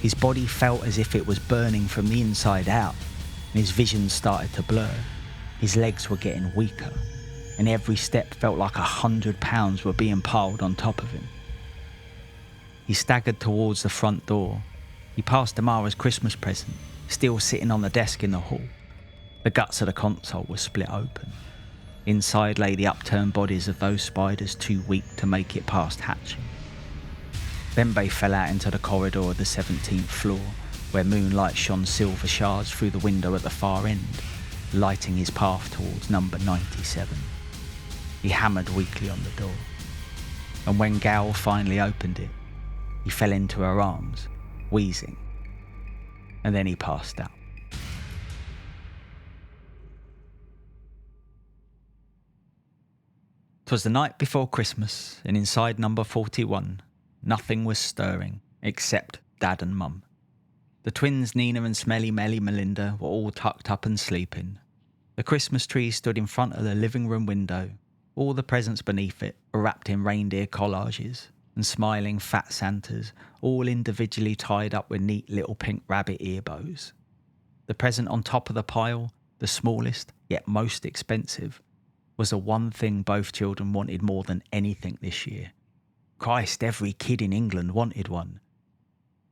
His body felt as if it was burning from the inside out, and his vision started to blur. His legs were getting weaker, and every step felt like 100 pounds were being piled on top of him. He staggered towards the front door. He passed Amara's Christmas present, still sitting on the desk in the hall. The guts of the console were split open. Inside lay the upturned bodies of those spiders too weak to make it past hatching. Bembe fell out into the corridor of the 17th floor, where moonlight shone silver shards through the window at the far end, lighting his path towards number 97. He hammered weakly on the door, and when Gal finally opened it, he fell into her arms, wheezing, and then he passed out. 'Twas the night before Christmas, and inside number 41, nothing was stirring except Dad and Mum. The twins Nina and Smelly Melly Melinda were all tucked up and sleeping. The Christmas tree stood in front of the living room window. All the presents beneath it were wrapped in reindeer collages and smiling fat Santas, all individually tied up with neat little pink rabbit ear bows. The present on top of the pile, the smallest yet most expensive, was the one thing both children wanted more than anything this year. Christ, every kid in England wanted one.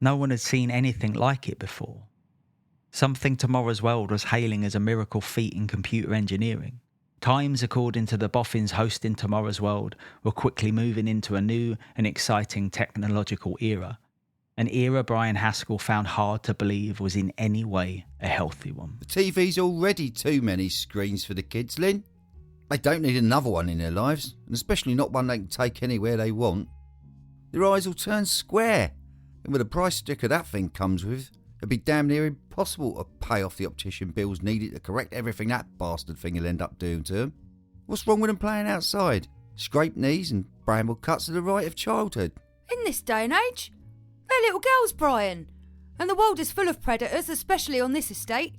No one had seen anything like it before. Something Tomorrow's World was hailing as a miracle feat in computer engineering. Times, according to the boffins hosting Tomorrow's World, were quickly moving into a new and exciting technological era. An era Brian Haskell found hard to believe was in any way a healthy one.
The TV's already too many screens for the kids, Lynn. They don't need another one in their lives, and especially not one they can take anywhere they want. Their eyes will turn square, and with the price sticker that thing comes with, it'd be damn near impossible to pay off the optician bills needed to correct everything that bastard thing will end up doing to them. What's wrong with them playing outside? Scraped knees and bramble cuts are the right of childhood.
In this day and age, they're little girls, Brian. And the world is full of predators, especially on this estate.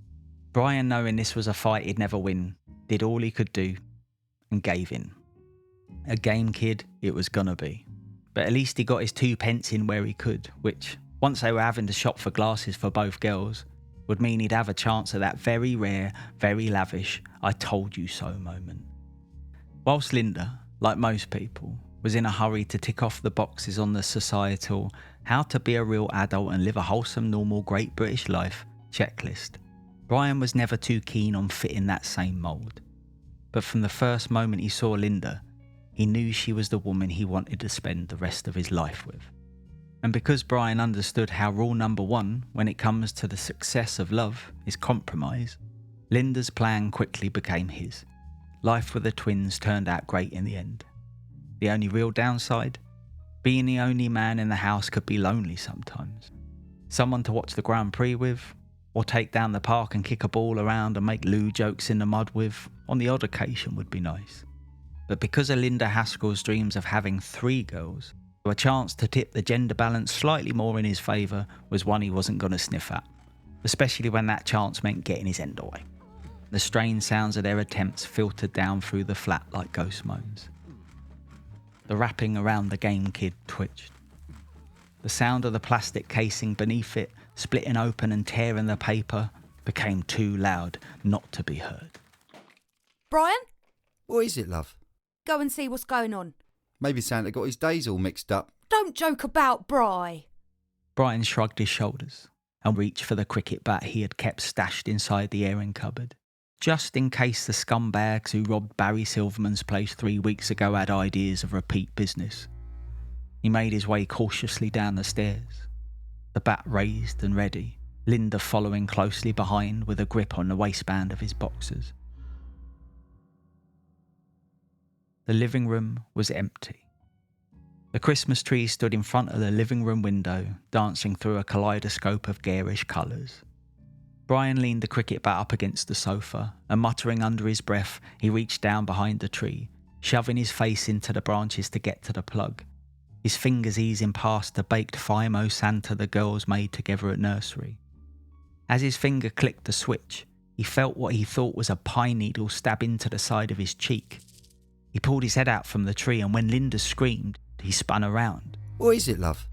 Brian, knowing this was a fight he'd never win, did all he could do and gave in. A game kid it was gonna be. But at least he got his 2 pence in where he could, which, once they were having to shop for glasses for both girls, would mean he'd have a chance at that very rare, very lavish, I told you so moment. Whilst Linda, like most people, was in a hurry to tick off the boxes on the societal how to be a real adult and live a wholesome, normal, great British life checklist, Brian was never too keen on fitting that same mould. But from the first moment he saw Linda, he knew she was the woman he wanted to spend the rest of his life with. And because Brian understood how rule number 1 when it comes to the success of love is compromise, Linda's plan quickly became his. Life with the twins turned out great in the end. The only real downside? Being the only man in the house could be lonely sometimes. Someone to watch the Grand Prix with, or take down the park and kick a ball around and make loo jokes in the mud with, on the odd occasion would be nice. But because of Linda Haskell's dreams of having 3 girls, a chance to tip the gender balance slightly more in his favour was one he wasn't going to sniff at, especially when that chance meant getting his end away. The strained sounds of their attempts filtered down through the flat like ghost moans. The wrapping around the game kid twitched. The sound of the plastic casing beneath it splitting open and tearing the paper became too loud not to be heard.
Brian,
What is it, love?
go and see what's going on.
Maybe Santa got his days all mixed up.
Don't joke about Bri.
Brian shrugged his shoulders and reached for the cricket bat he had kept stashed inside the airing cupboard, just in case the scumbags who robbed Barry Silverman's place 3 weeks ago had ideas of repeat business. He made his way cautiously down the stairs, the bat raised and ready, Linda following closely behind with a grip on the waistband of his boxers. The living room was empty. The Christmas tree stood in front of the living room window, dancing through a kaleidoscope of garish colours. Brian leaned the cricket bat up against the sofa, and muttering under his breath, he reached down behind the tree, shoving his face into the branches to get to the plug, his fingers easing past the baked Fimo Santa the girls made together at nursery. As his finger clicked the switch, he felt what he thought was a pine needle stab into the side of his cheek. He pulled his head out from the tree, and when Linda screamed, he spun around.
What is it, love?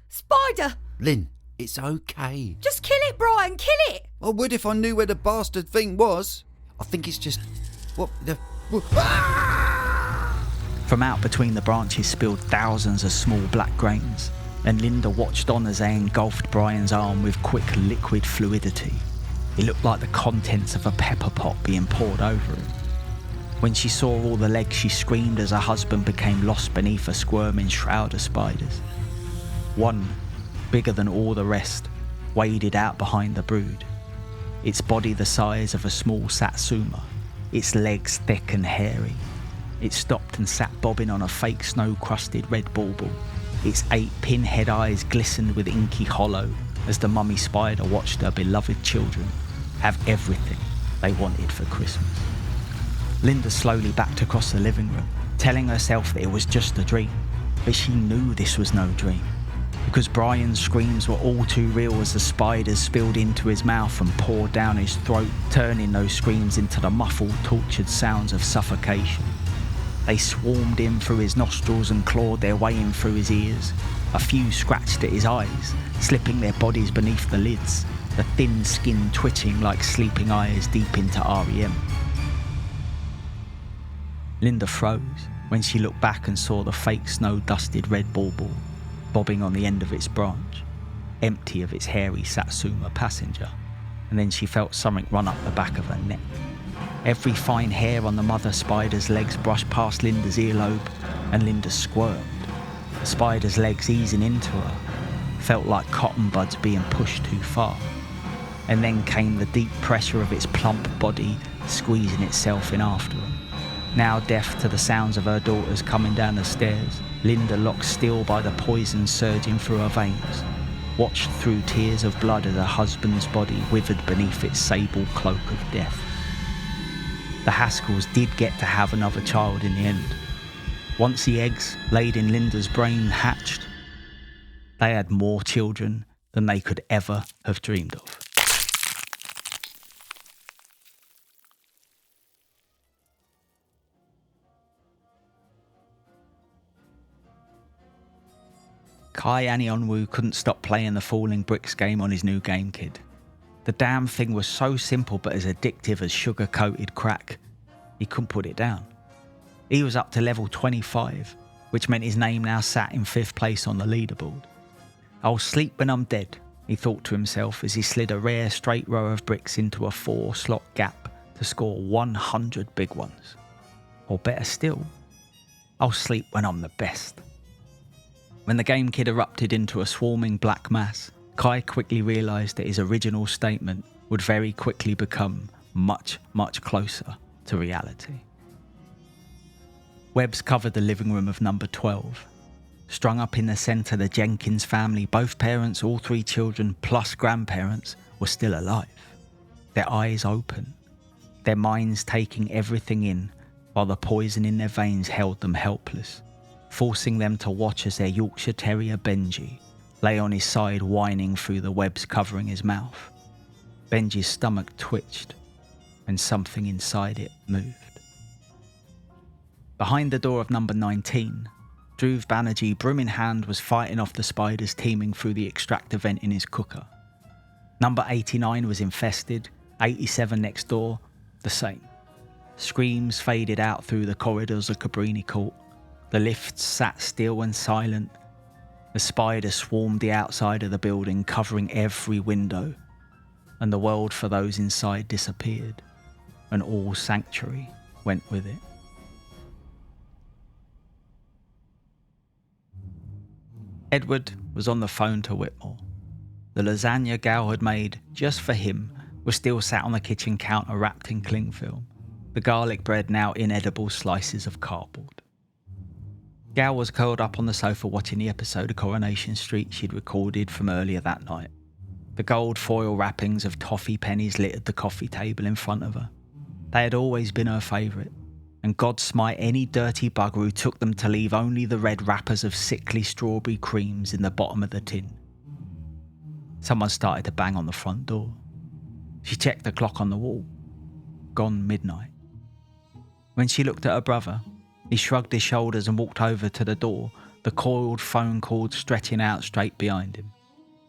Spider!
Lynn, it's okay.
Just kill it, Brian, kill it!
I would if I knew where the bastard thing was. I think it's just...
From out between the branches spilled thousands of small black grains, and Linda watched on as they engulfed Brian's arm with quick liquid fluidity. It looked like the contents of a pepper pot being poured over him. When she saw all the legs, she screamed as her husband became lost beneath a squirming shroud of spiders. One, bigger than all the rest, waded out behind the brood, its body the size of a small satsuma, its legs thick and hairy. It stopped and sat bobbing on a fake snow-crusted red bauble. Its 8 pinhead eyes glistened with inky hollow as the mummy spider watched her beloved children have everything they wanted for Christmas. Linda slowly backed across the living room, telling herself that it was just a dream, but she knew this was no dream, because Brian's screams were all too real as the spiders spilled into his mouth and poured down his throat, turning those screams into the muffled, tortured sounds of suffocation. They swarmed in through his nostrils and clawed their way in through his ears. A few scratched at his eyes, slipping their bodies beneath the lids, the thin skin twitching like sleeping eyes deep into REM. Linda froze when she looked back and saw the fake snow-dusted red bauble bobbing on the end of its branch, empty of its hairy satsuma passenger, and then she felt something run up the back of her neck. Every fine hair on the mother spider's legs brushed past Linda's earlobe, and Linda squirmed. The spider's legs easing into her felt like cotton buds being pushed too far. And then came the deep pressure of its plump body squeezing itself in after her. Now deaf to the sounds of her daughters coming down the stairs, Linda, locked still by the poison surging through her veins, watched through tears of blood as her husband's body withered beneath its sable cloak of death. The Haskells did get to have another child in the end. Once the eggs laid in Linda's brain hatched, they had more children than they could ever have dreamed of. Kai Anionwu couldn't stop playing the falling bricks game on his new Game Kid. The damn thing was so simple but as addictive as sugar-coated crack. He couldn't put it down. He was up to level 25, which meant his name now sat in 5th place on the leaderboard. "I'll sleep when I'm dead," he thought to himself as he slid a rare straight row of bricks into a 4-slot gap to score 100 big ones. Or better still, "I'll sleep when I'm the best." When the Game Kid erupted into a swarming black mass, Kai quickly realised that his original statement would very quickly become much, much closer to reality. Webs covered the living room of number 12. Strung up in the centre, the Jenkins family, both parents, all 3 children, plus grandparents, were still alive. Their eyes open, their minds taking everything in, while the poison in their veins held them helpless, forcing them to watch as their Yorkshire Terrier Benji lay on his side whining through the webs covering his mouth. Benji's stomach twitched and something inside it moved. Behind the door of number 19, Dhruv Banerjee, broom in hand, was fighting off the spiders teeming through the extractor vent in his cooker. Number 89 was infested, 87 next door, the same. Screams faded out through the corridors of Cabrini Court. The lifts sat still and silent. The spiders swarmed the outside of the building, covering every window, and the world for those inside disappeared, and all sanctuary went with it. Edward was on the phone to Whitmore. the lasagna Gal had made just for him was still sat on the kitchen counter wrapped in cling film, the garlic bread now inedible slices of cardboard. Gal was curled up on the sofa watching the episode of Coronation Street she'd recorded from earlier that night. The gold foil wrappings of toffee pennies littered the coffee table in front of her. They had always been her favourite, and God smite any dirty bugger who took them to leave only the red wrappers of sickly strawberry creams in the bottom of the tin. Someone started to bang on the front door. She checked the clock on the wall. Gone midnight. When she looked at her brother, he shrugged his shoulders and walked over to the door, the coiled phone cord stretching out straight behind him.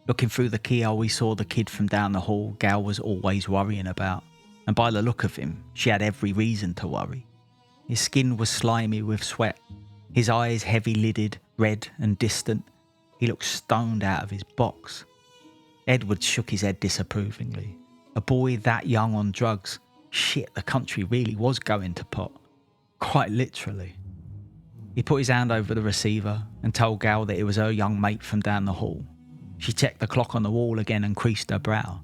Looking through the keyhole, he saw the kid from down the hall Gal was always worrying about, and by the look of him, she had every reason to worry. His skin was slimy with sweat, his eyes heavy-lidded, red and distant. He looked stoned out of his box. Edward shook his head disapprovingly. A boy that young on drugs. Shit, the country really was going to pot. Quite literally. He put his hand over the receiver and told Gal that it was her young mate from down the hall. She checked the clock on the wall again and creased her brow.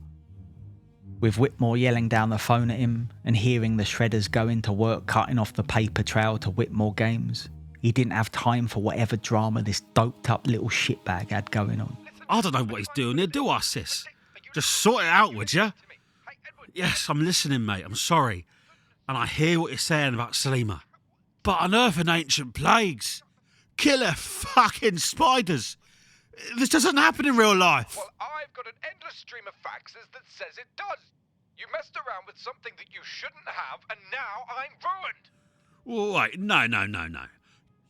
With Whitmore yelling down the phone at him and hearing the shredders going to work cutting off the paper trail to Whitmore games, he didn't have time for whatever drama this doped up little shitbag had going on.
I don't know what he's doing here, do I, sis? Just sort it out, would you? Yes, I'm listening, mate, I'm sorry. And I hear what you're saying about Salima. But unearthing ancient plagues. Killer fucking spiders. This doesn't happen in real life.
Well, I've got an endless stream of faxes that says it does. You messed around with something that you shouldn't have, and now I'm ruined.
Wait, no.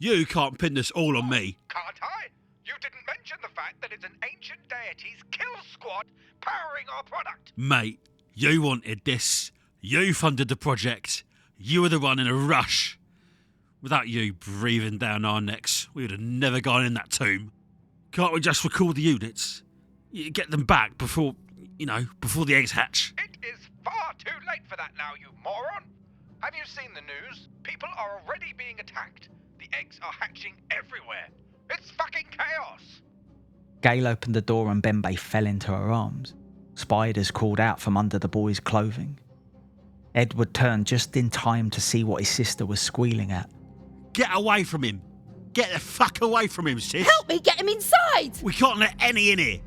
You can't pin this all on me.
Can't I? You didn't mention the fact that it's an ancient deity's kill squad powering our product.
Mate, you wanted this. You funded the project. You were the one in a rush. Without you breathing down our necks, we would have never gone in that tomb. Can't we just record the units? Get them back before the eggs hatch?
It is far too late for that now, you moron. Have you seen the news? People are already being attacked. The eggs are hatching everywhere. It's fucking chaos.
Gail opened the door and Bembe fell into her arms. Spiders crawled out from under the boy's clothing. Edward turned just in time to see what his sister was squealing at.
Get away from him. Get the fuck away from him, sis.
Help me get him inside!
We can't let any in here.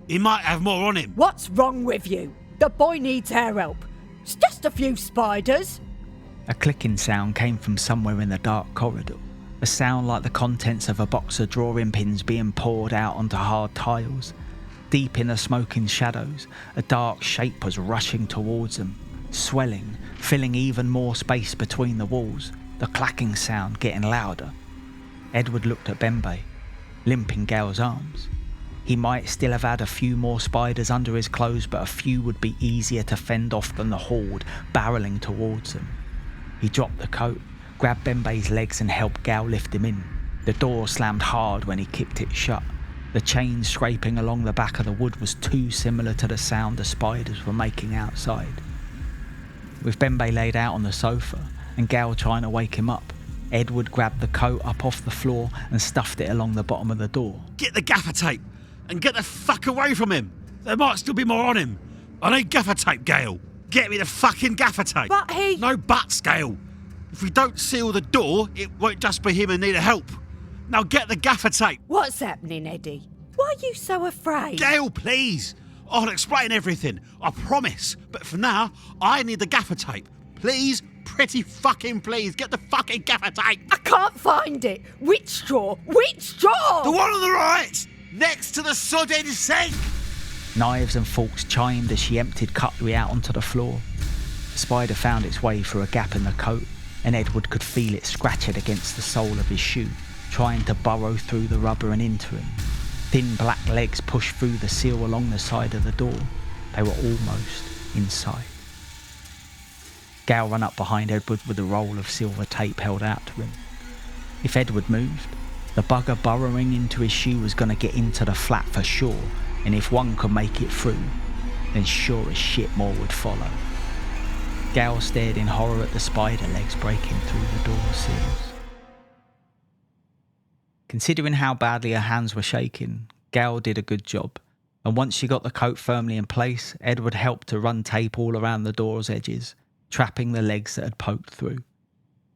He might have more on him.
What's wrong with you? The boy needs our help. It's just a few spiders.
A clicking sound came from somewhere in the dark corridor. A sound like the contents of a box of drawing pins being poured out onto hard tiles. Deep in the smoking shadows, a dark shape was rushing towards them, swelling, filling even more space between the walls, the clacking sound getting louder. Edward looked at Bembe, limp in Gail's arms. He might still have had a few more spiders under his clothes, but a few would be easier to fend off than the horde barrelling towards them. He dropped the coat, grabbed Bembe's legs and helped Gail lift him in. The door slammed hard when he kicked it shut. The chain scraping along the back of the wood was too similar to the sound the spiders were making outside. With Bembe laid out on the sofa and Gail trying to wake him up, Edward grabbed the coat up off the floor and stuffed it along the bottom of the door.
Get the gaffer tape and get the fuck away from him. There might still be more on him. I need gaffer tape, Gail. Get me the fucking gaffer tape.
But he...
No buts, Gail. If we don't seal the door, it won't just be him in need of help. Now get the gaffer tape.
What's happening, Eddie? Why are you so afraid?
Gail, please. I'll explain everything. I promise. But for now, I need the gaffer tape. Please, pretty fucking please, get the fucking gaffer tape.
I can't find it. Which straw? Which straw?
The one on the right, next to the sodding sink.
Knives and forks chimed as she emptied cutlery out onto the floor. The spider found its way through a gap in the coat, and Edward could feel it scratching against the sole of his shoe, trying to burrow through the rubber and into him. Thin black legs pushed through the seal along the side of the door. They were almost inside. Gail ran up behind Edward with a roll of silver tape held out to him. If Edward moved, the bugger burrowing into his shoe was going to get into the flat for sure, and if one could make it through, then sure as shit more would follow. Gail stared in horror at the spider legs breaking through the door seals. Considering how badly her hands were shaking, Gail did a good job. and once she got the coat firmly in place, Edward helped to run tape all around the door's edges, trapping the legs that had poked through.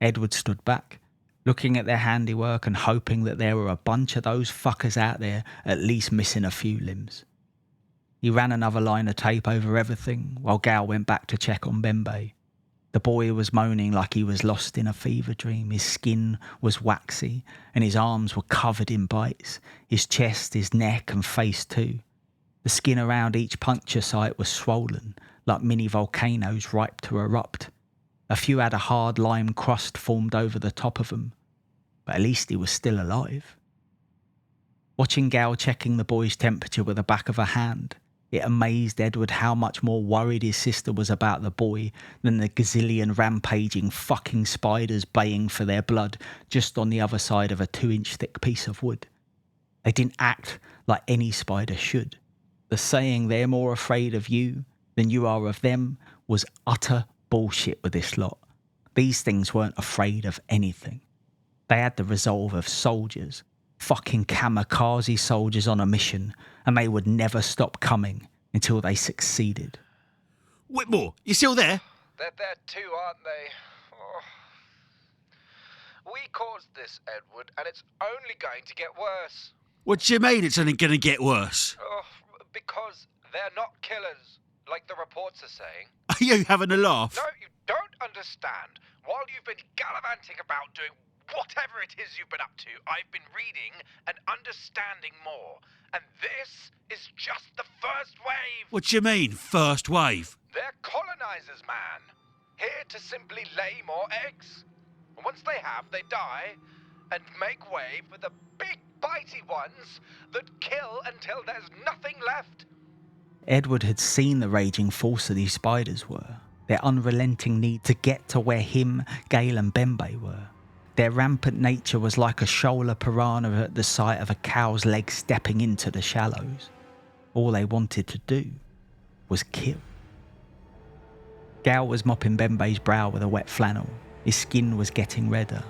Edward stood back, looking at their handiwork and hoping that there were a bunch of those fuckers out there at least missing a few limbs. He ran another line of tape over everything while Gal went back to check on Bembe. The boy was moaning like he was lost in a fever dream. His skin was waxy and his arms were covered in bites. His chest, his neck and face too. The skin around each puncture site was swollen, like mini volcanoes ripe to erupt. A few had a hard lime crust formed over the top of them, but at least he was still alive. Watching Gal checking the boy's temperature with the back of her hand, it amazed Edward how much more worried his sister was about the boy than the gazillion rampaging fucking spiders baying for their blood just on the other side of a 2-inch thick piece of wood. They didn't act like any spider should. The saying they're more afraid of you than you are of them was utter bullshit with this lot. These things weren't afraid of anything. They had the resolve of soldiers, fucking kamikaze soldiers on a mission, and they would never stop coming until they succeeded.
Whitmore, you still there?
They're there too, aren't they? Oh. We caused this, Edward, and it's only going to get worse.
What do you mean it's only going to get worse?
Oh, because they're not killers, like the reports are saying.
Are you having a laugh?
No, you don't understand. While you've been gallivanting about doing whatever it is you've been up to, I've been reading and understanding more. And this is just the first wave.
What do you mean, first wave?
They're colonizers, man. Here to simply lay more eggs. And once they have, they die and make way for the big bitey ones that kill until there's nothing left.
Edward had seen the raging force of these spiders were, their unrelenting need to get to where him, Gale and Bembe were. Their rampant nature was like a shoaler piranha at the sight of a cow's leg stepping into the shallows. All they wanted to do was kill. Gal was mopping Bembe's brow with a wet flannel. His skin was getting redder.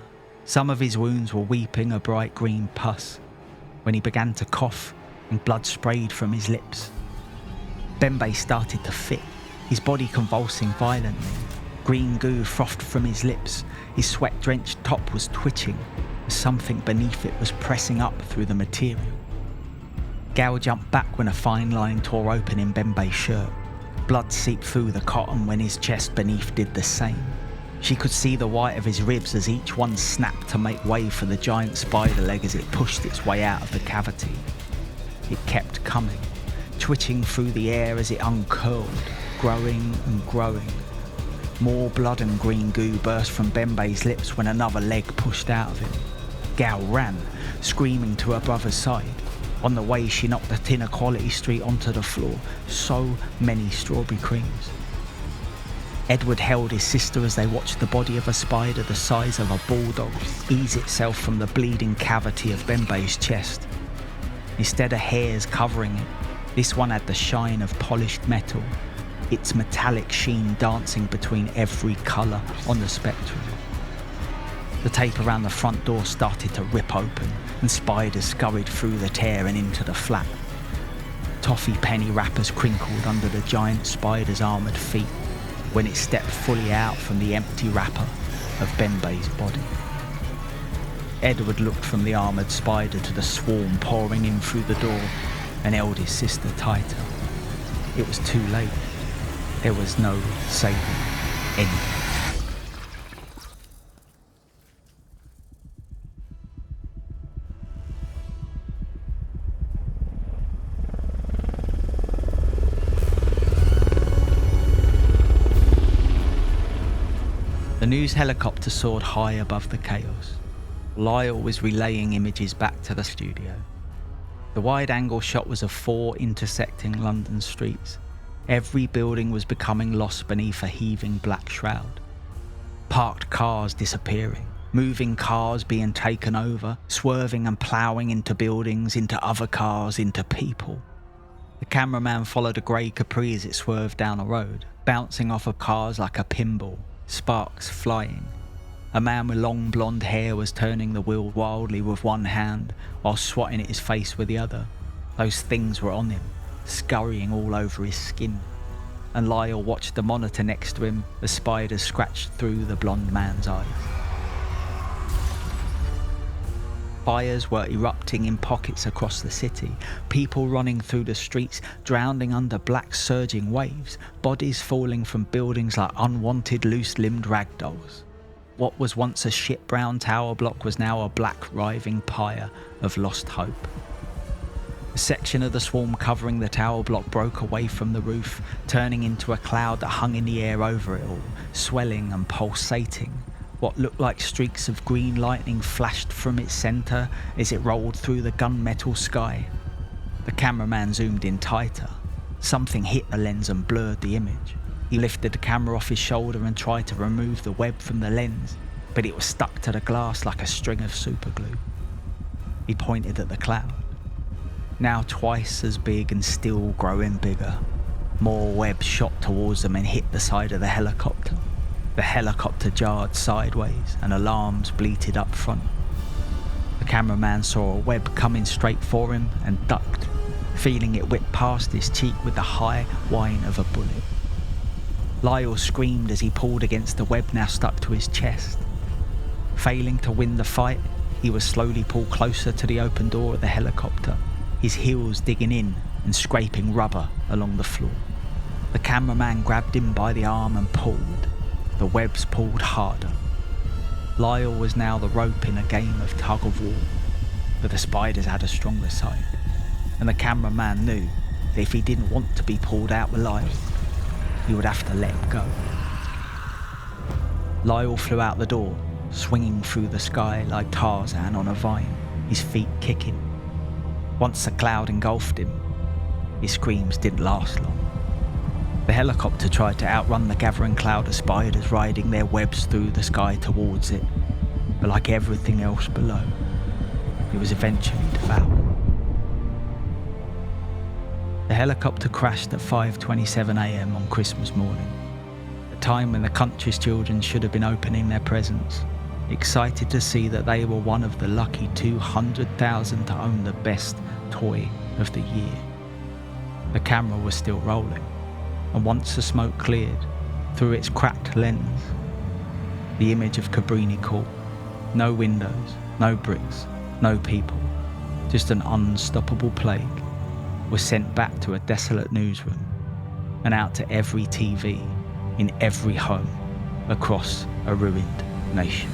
Some of his wounds were weeping a bright green pus when he began to cough and blood sprayed from his lips. Bembe started to fit, his body convulsing violently. Green goo frothed from his lips. His sweat-drenched top was twitching as something beneath it was pressing up through the material. Gal jumped back when a fine line tore open in Bembe's shirt. Blood seeped through the cotton when his chest beneath did the same. She could see the white of his ribs as each one snapped to make way for the giant spider leg as it pushed its way out of the cavity. It kept coming, twitching through the air as it uncurled, growing and growing. More blood and green goo burst from Bembe's lips when another leg pushed out of him. Gal ran, screaming to her brother's side. On the way, she knocked the tin of Quality Street onto the floor. So many strawberry creams. Edward held his sister as they watched the body of a spider the size of a bulldog ease itself from the bleeding cavity of Bembe's chest. Instead of hairs covering it, this one had the shine of polished metal, its metallic sheen dancing between every colour on the spectrum. The tape around the front door started to rip open and spiders scurried through the tear and into the flat. Toffee penny wrappers crinkled under the giant spider's armoured feet when it stepped fully out from the empty wrapper of Bembe's body. Edward looked from the armoured spider to the swarm pouring in through the door and held his sister tighter. It was too late. There was no saving anything. The news helicopter soared high above the chaos. Lyle was relaying images back to the studio. The wide-angle shot was of 4 intersecting London streets. Every building was becoming lost beneath a heaving black shroud. Parked cars disappearing, moving cars being taken over, swerving and ploughing into buildings, into other cars, into people. The cameraman followed a grey Capri as it swerved down a road, bouncing off of cars like a pinball, sparks flying. A man with long blonde hair was turning the wheel wildly with one hand while swatting at his face with the other. Those things were on him. scurrying all over his skin, and Lyle watched the monitor next to him as spiders scratched through the blonde man's eyes. Fires were erupting in pockets across the city, people running through the streets, drowning under black surging waves, bodies falling from buildings like unwanted loose-limbed ragdolls. What was once a shit-brown tower block was now a black writhing pyre of lost hope. A section of the swarm covering the tower block broke away from the roof, turning into a cloud that hung in the air over it all, swelling and pulsating. What looked like streaks of green lightning flashed from its centre as it rolled through the gunmetal sky. The cameraman zoomed in tighter. Something hit the lens and blurred the image. He lifted the camera off his shoulder and tried to remove the web from the lens, but it was stuck to the glass like a string of superglue. He pointed at the cloud. Now twice as big and still growing bigger. More web shot towards them and hit the side of the helicopter. The helicopter jarred sideways and alarms bleated up front. The cameraman saw a web coming straight for him and ducked, feeling it whip past his cheek with the high whine of a bullet. Lyle screamed as he pulled against the web now stuck to his chest. Failing to win the fight, he was slowly pulled closer to the open door of the helicopter, his heels digging in and scraping rubber along the floor. The cameraman grabbed him by the arm and pulled. The webs pulled harder. Lyle was now the rope in a game of tug-of-war, but the spiders had a stronger side, and the cameraman knew that if he didn't want to be pulled out alive, he would have to let go. Lyle flew out the door, swinging through the sky like Tarzan on a vine, his feet kicking. Once the cloud engulfed him, his screams didn't last long. The helicopter tried to outrun the gathering cloud of spiders riding their webs through the sky towards it, but like everything else below, it was eventually devoured. The helicopter crashed at 5:27 a.m. on Christmas morning, a time when the country's children should have been opening their presents, excited to see that they were one of the lucky 200,000 to own the best toy of the year. The camera was still rolling, and once the smoke cleared, through its cracked lens, the image of Cabrini Court, no windows, no bricks, no people, just an unstoppable plague, was sent back to a desolate newsroom and out to every TV in every home across a ruined nation.